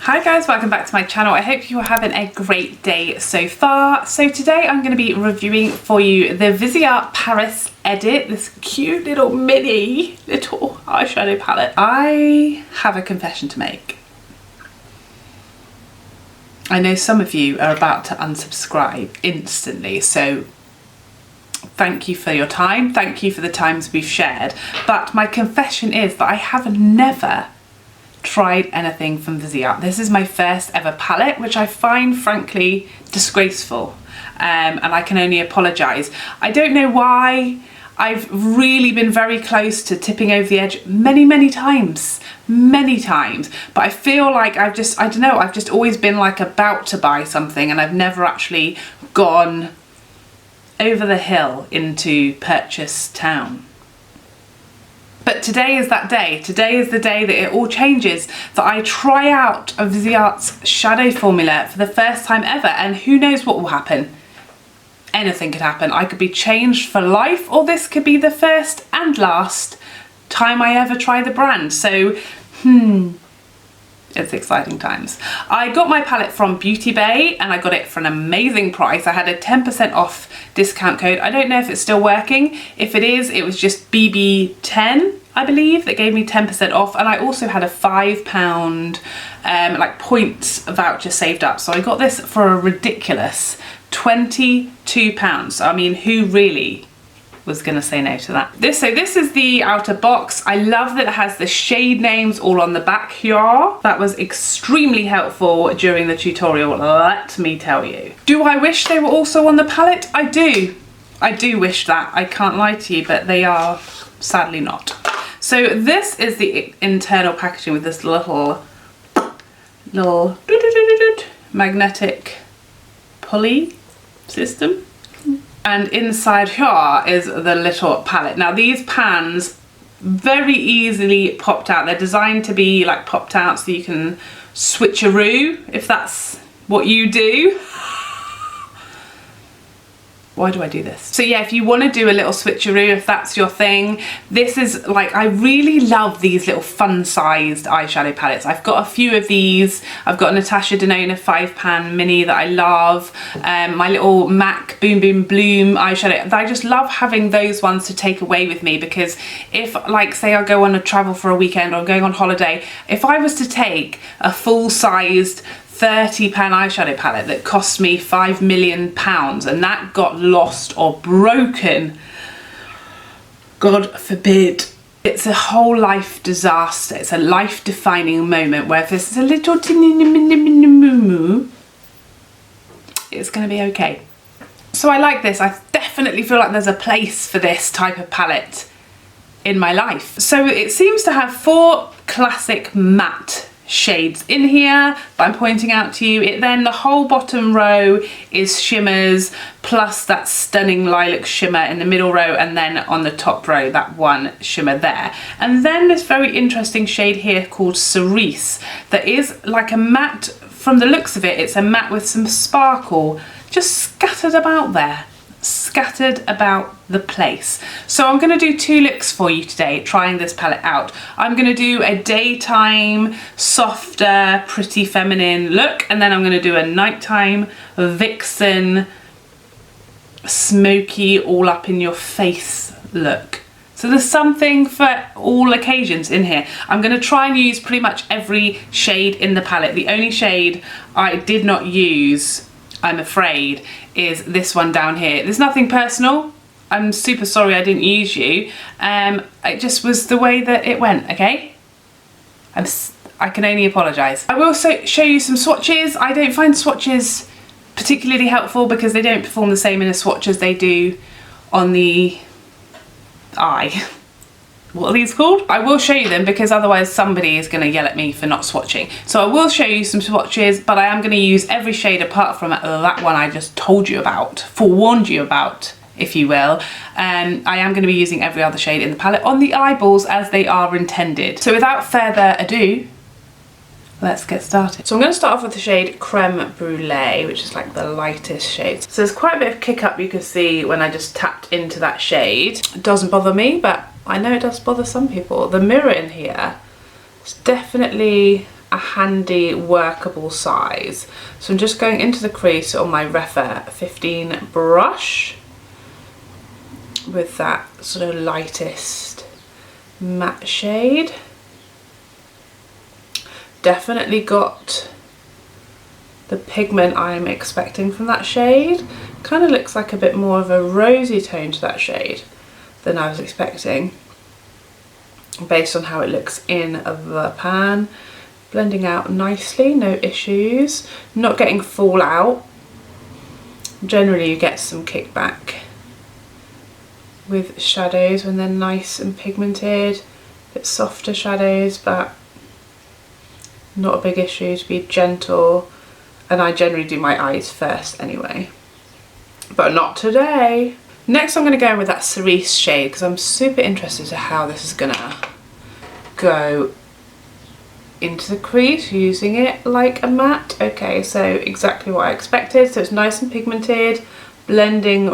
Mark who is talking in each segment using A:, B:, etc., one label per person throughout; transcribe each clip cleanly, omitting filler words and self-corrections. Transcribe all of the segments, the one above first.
A: Hi guys, welcome back to my channel. I hope you are having a great day so far. So today I'm going to be reviewing for you the Viseart Paris Edit, this cute little mini little eyeshadow palette. I have a confession to make. I know some of you are about to unsubscribe instantly, so thank you for your time. Thank you for the times we've shared. But my confession is that I have never tried anything from Viseart. This is my first ever palette, which I find frankly disgraceful, and I can only apologise. I don't know why. I've really been very close to tipping over the edge many times, but I feel like I don't know, I've just always been like about to buy something and I've never actually gone over the hill into purchase town. But today is that day. Today is the day that it all changes, that I try out a Viseart's shadow formula for the first time ever, and who knows what will happen. Anything could happen. I could be changed for life, or this could be the first and last time I ever try the brand. So, it's exciting times. I got my palette from Beauty Bay and I got it for an amazing price. I had a 10% off discount code. I don't know if it's still working. If it is, it was just BB10, I believe, that gave me 10% off. And I also had a £5 like points voucher saved up. So I got this for a ridiculous £22. So, I mean, who really was gonna say no to that? So this is the outer box. I love that it has the shade names all on the back here. That was extremely helpful during the tutorial, let me tell you. Do I wish they were also on the palette? I do. I do wish that, I can't lie to you, but they are sadly not. So this is the internal packaging with this little magnetic pulley system. And inside here is the little palette. Now these pans very easily popped out. They're designed to be like popped out so you can switcheroo if that's what you do. Why do I do this? So yeah, if you want to do a little switcheroo, if that's your thing, this is like, I really love these little fun-sized eyeshadow palettes. I've got a few of these. I've got a Natasha Denona 5-pan mini that I love. My little MAC Boom Boom Bloom eyeshadow. I just love having those ones to take away with me, because if, like, say I go on a travel for a weekend or I'm going on holiday, if I was to take a full-sized 30-pan eyeshadow palette that cost me £5 million and that got lost or broken, God forbid, it's a whole life disaster. It's a life-defining moment where if this is a little moo, it's going to be okay. So I like this. I definitely feel like there's a place for this type of palette in my life. So it seems to have 4 classic matte shades in here that I'm pointing out to you. Then the whole bottom row is shimmers, plus that stunning lilac shimmer in the middle row, and then on the top row that one shimmer there. And then this very interesting shade here called Cerise that is like a matte. From the looks of it, it's a matte with some sparkle just scattered about there, scattered about the place. So I'm going to do 2 looks for you today trying this palette out. I'm going to do a daytime softer pretty feminine look, and then I'm going to do a nighttime vixen smoky all up in your face look. So there's something for all occasions in here. I'm going to try and use pretty much every shade in the palette. The only shade I did not use, I'm afraid, is this one down here. There's nothing personal. I'm super sorry I didn't use you. It just was the way that it went, okay? I can only apologise. I will also show you some swatches. I don't find swatches particularly helpful because they don't perform the same in a swatch as they do on the eye. What are these called? I will show you them because otherwise somebody is going to yell at me for not swatching. So I will show you some swatches, but I am going to use every shade apart from that one I just told you about, forewarned you about, if you will. I am going to be using every other shade in the palette on the eyeballs as they are intended. So without further ado, let's get started. So I'm going to start off with the shade Creme Brulee, which is like the lightest shade. So there's quite a bit of kick up you can see when I just tapped into that shade. It doesn't bother me, but I know it does bother some people. The mirror in here is definitely a handy workable size. So I'm just going into the crease on my Rephr 15 brush with that sort of lightest matte shade. Definitely got the pigment I'm expecting from that shade. Kind of looks like a bit more of a rosy tone to that shade than I was expecting, based on how it looks in the pan. Blending out nicely, no issues. Not getting fallout. Generally you get some kickback with shadows when they're nice and pigmented. A bit softer shadows, but not a big issue, to be gentle. And I generally do my eyes first anyway, but not today. Next I'm going to go in with that cerise shade because I'm super interested to how this is going to go into the crease using it like a matte. Okay, so exactly what I expected. So it's nice and pigmented, blending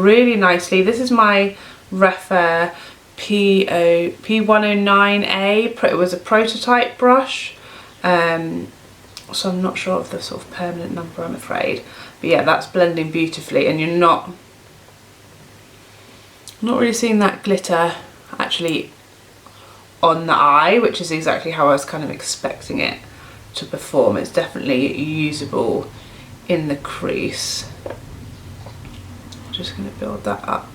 A: really nicely. This is my Rephr P109A. It was a prototype brush. So I'm not sure of the sort of permanent number, I'm afraid. But yeah, that's blending beautifully, and you're not really seeing that glitter actually on the eye, which is exactly how I was kind of expecting it to perform. It's definitely usable in the crease. I'm just going to build that up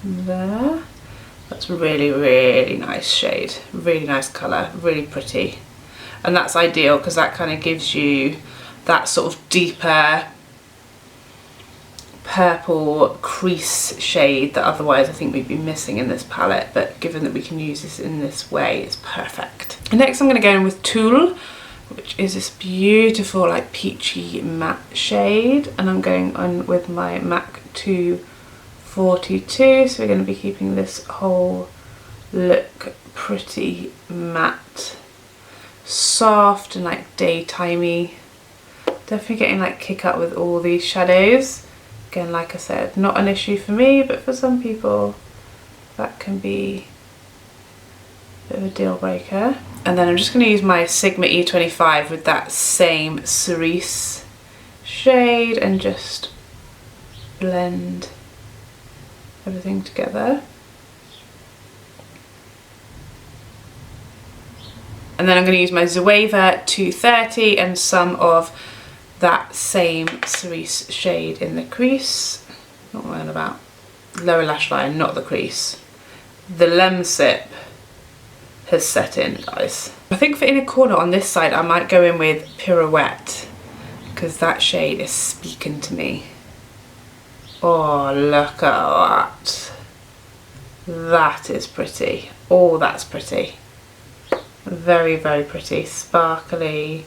A: there. That's really, really nice shade, really nice colour, really pretty. And that's ideal because that kind of gives you that sort of deeper purple crease shade that otherwise I think we'd be missing in this palette, but given that we can use this in this way, it's perfect. And next I'm going to go in with Tulle, which is this beautiful like peachy matte shade, and I'm going on with my MAC 242, so we're going to be keeping this whole look pretty matte, soft and like daytimey. Definitely getting like kick up with all these shadows. Again, like I said, not an issue for me, but for some people that can be a bit of a deal breaker. And then I'm just going to use my Sigma E25 with that same cerise shade and just blend everything together. And then I'm going to use my Zoeva 230 and some of that same cerise shade in the crease. Not what I'm on about. Lower lash line, not the crease. The lem sip has set in, guys. I think for inner corner on this side I might go in with Pirouette because that shade is speaking to me. Oh, look at that. That is pretty. Oh, that's pretty. Very, very pretty. Sparkly,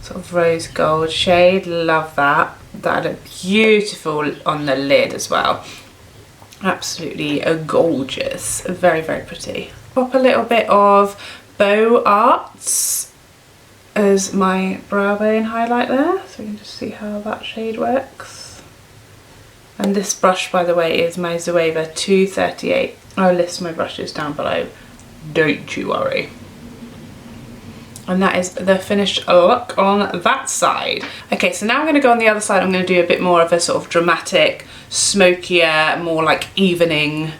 A: sort of rose gold shade. Love that. That'd look beautiful on the lid as well. Absolutely gorgeous. Very, very pretty. Pop a little bit of Bow Arts as my brow bone highlight there, so you can just see how that shade works. And this brush, by the way, is my Zoeva 238. I'll list my brushes down below, don't you worry. And that is the finished look on that side. Okay, so now I'm going to go on the other side. I'm going to do a bit more of a sort of dramatic, smokier, more like evening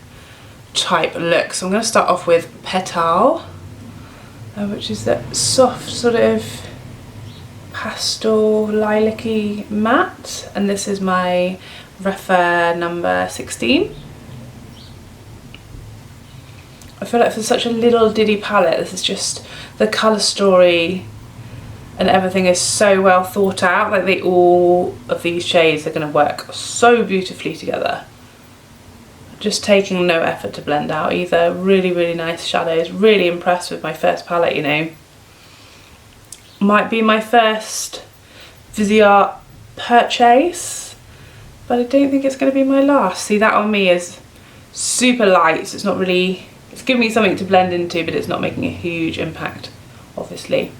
A: type look. So I'm going to start off with Petal, which is that soft sort of pastel lilac-y matte. And this is my Rephr number 16. I feel like for such a little diddy palette, this is just, the colour story and everything is so well thought out. Like all of these shades are going to work so beautifully together. Just taking no effort to blend out either. Really, really nice shadows. Really impressed with my first palette, you know. Might be my first Viseart purchase, but I don't think it's going to be my last. See, that on me is super light, so it's not really... It's giving me something to blend into, but it's not making a huge impact, obviously,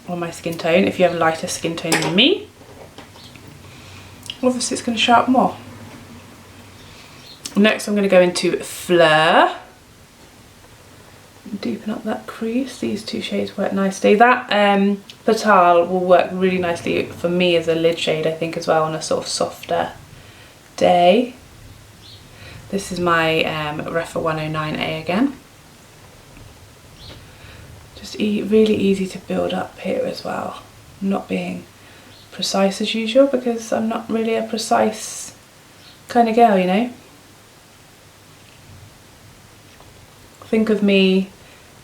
A: on my skin tone. If you have a lighter skin tone than me, obviously it's going to show up more. Next I'm going to go into Fleur. Deepen up that crease. These two shades work nicely. That Petal will work really nicely for me as a lid shade, I think, as well, on a sort of softer day. This is my Rephr 109A again. Just really easy to build up here as well. I'm not being precise as usual because I'm not really a precise kind of girl, you know. Think of me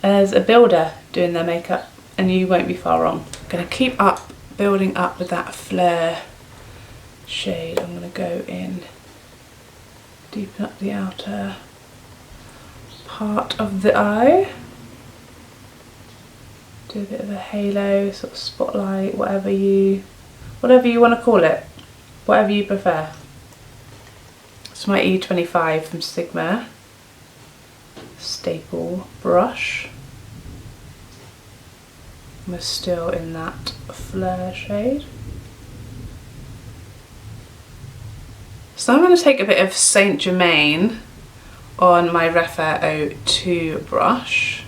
A: as a builder doing their makeup and you won't be far wrong. I'm going to keep up building up with that Fleur shade. I'm going to go in, deepen up the outer part of the eye. Do a bit of a halo, sort of spotlight, whatever you want to call it, whatever you prefer. It's my E25 from Sigma staple brush. We're still in that Fleur shade. So I'm going to take a bit of Saint Germain on my Rephr 02 brush.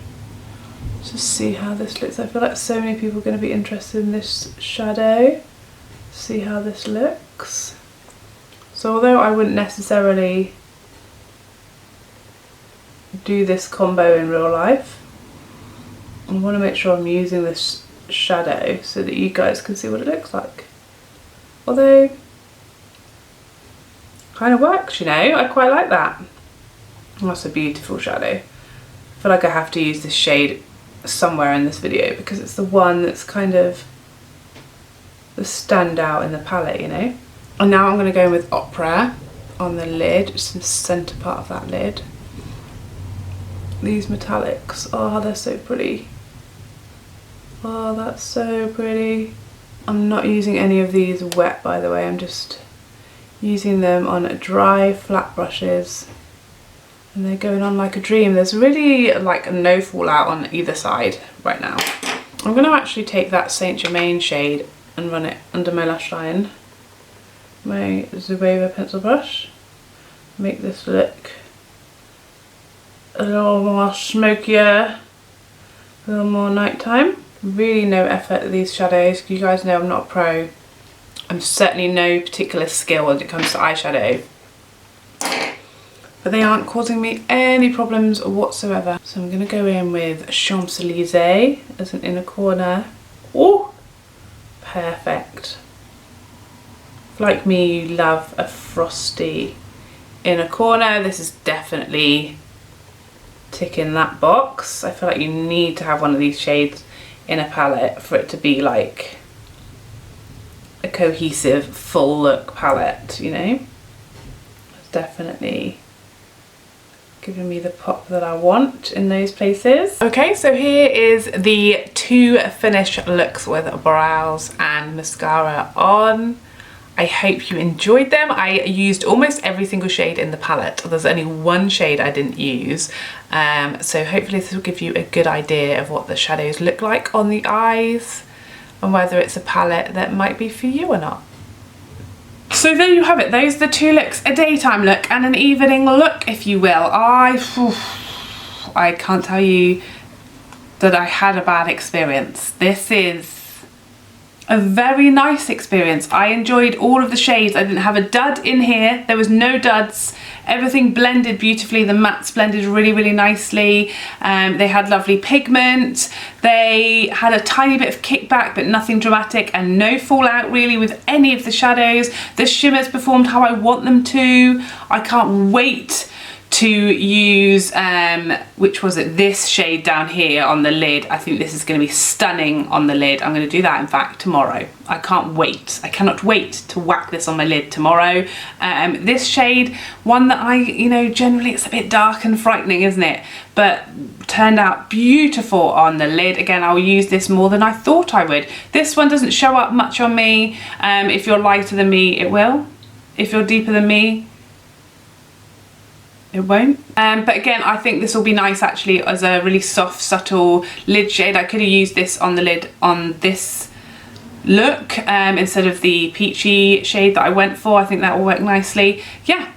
A: Just see how this looks. I feel like so many people are going to be interested in this shadow. See how this looks. So although I wouldn't necessarily do this combo in real life, I want to make sure I'm using this shadow so that you guys can see what it looks like. Although, kind of works, you know, I quite like that. That's a beautiful shadow. I feel like I have to use this shade somewhere in this video because it's the one that's kind of the standout in the palette, you know. And now I'm going to go in with Opera on the lid, just in the centre part of that lid. These metallics, oh, they're so pretty. Oh, that's so pretty. I'm not using any of these wet, by the way. I'm just using them on dry flat brushes. And they're going on like a dream. There's really like no fallout on either side right now. I'm going to actually take that Saint Germain shade and run it under my lash line. My Zoeva pencil brush. Make this look a little more smokier, a little more nighttime. Really no effort with these shadows. You guys know I'm not a pro. I'm certainly no particular skill when it comes to eyeshadow. But they aren't causing me any problems whatsoever. So I'm going to go in with Champs-Élysées as an inner corner. Oh, perfect. Like me, you love a frosty inner corner. This is definitely ticking that box. I feel like you need to have one of these shades in a palette for it to be like a cohesive, full look palette, you know? It's definitely giving me the pop that I want in those places. Okay, so here is the two finished looks with brows and mascara on. I hope you enjoyed them. I used almost every single shade in the palette. There's only one shade I didn't use. So hopefully this will give you a good idea of what the shadows look like on the eyes and whether it's a palette that might be for you or not. So there you have it. Those are the two looks, a daytime look and an evening look, if you will. I can't tell you that I had a bad experience. This is a very nice experience. I enjoyed all of the shades. I didn't have a dud in here. There was no duds. Everything blended beautifully. The mattes blended really, really nicely. They had lovely pigment. They had a tiny bit of kickback, but nothing dramatic, and no fallout really with any of the shadows. The shimmers performed how I want them to. I can't wait to use, which was it, this shade down here on the lid. I think this is going to be stunning on the lid. I'm going to do that, in fact, tomorrow. I can't wait. I cannot wait to whack this on my lid tomorrow. This shade, one that you know, generally it's a bit dark and frightening, isn't it? But turned out beautiful on the lid. Again, I'll use this more than I thought I would. This one doesn't show up much on me. If you're lighter than me, it will. If you're deeper than me, it won't. But again, I think this will be nice actually as a really soft, subtle lid shade. I could have used this on the lid on this look instead of the peachy shade that I went for. I think that will work nicely. Yeah,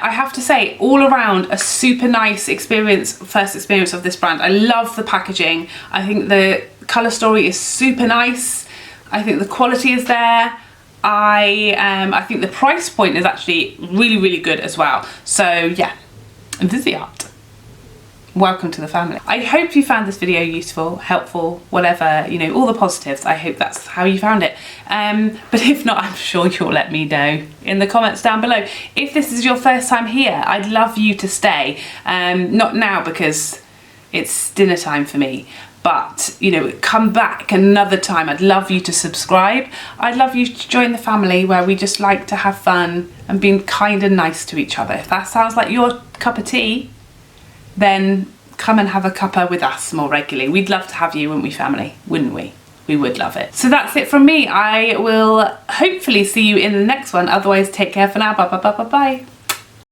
A: I have to say, all around a super nice experience, first experience of this brand. I love the packaging. I think the colour story is super nice. I think the quality is there. I think the price point is actually really, really good as well. So yeah, Viseart. Welcome to the family. I hope you found this video useful, helpful, whatever, you know, all the positives. I hope that's how you found it. But if not, I'm sure you'll let me know in the comments down below. If this is your first time here, I'd love you to stay. Not now because it's dinner time for me, but you know, come back another time. I'd love you to subscribe. I'd love you to join the family where we just like to have fun and being kind and nice to each other. If that sounds like your cup of tea, then come and have a cuppa with us more regularly. We'd love to have you, wouldn't we, family? Wouldn't we? We would love it. So that's it from me. I will hopefully see you in the next one. Otherwise, take care for now. Bye, bye, bye, bye, bye.